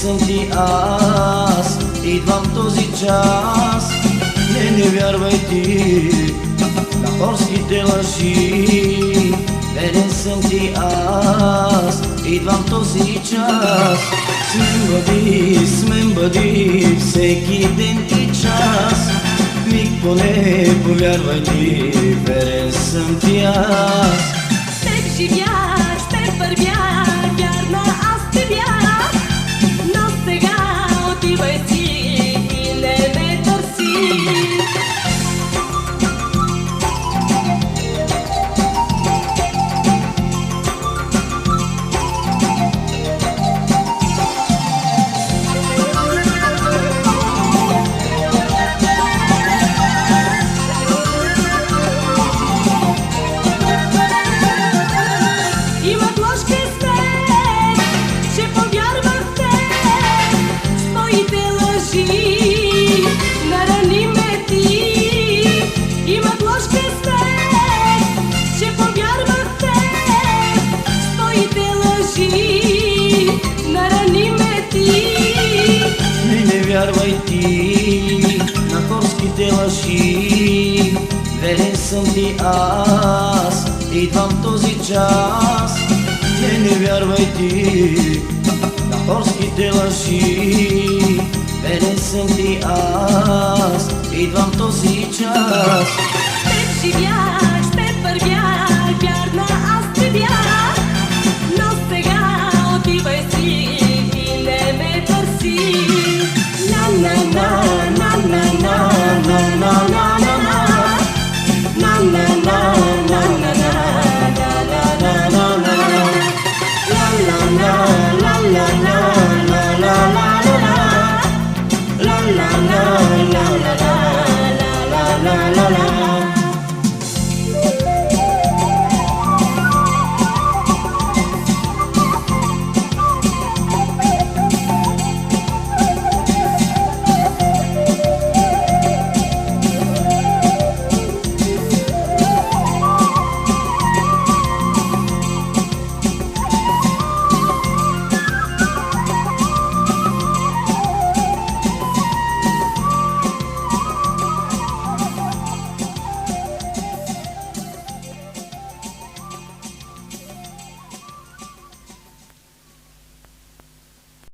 съм ти аз, идвам този час. Не вярвай ти на хорските лъжи. Верен съм ти аз, идвам този час. С мен бъди всеки ден и час. Миг поне повярвай ти, верен съм ти аз. С теб живях, с теб вървях, вярна аз ти бях. Но сега отивай си и не ме търси. Имах лош късмет, че повярвах в теб. С твоите лъжи нарани ме ти. Имах лош късмет, че повярвах в теб. С твоите лъжи нарани ме ти. Не вярвай ти на хорските лъжи. Верен съм ти аз, идвам този час. Не вярвай ти на хорските лъжи. Верен съм ти аз, идвам този час. С теб живях,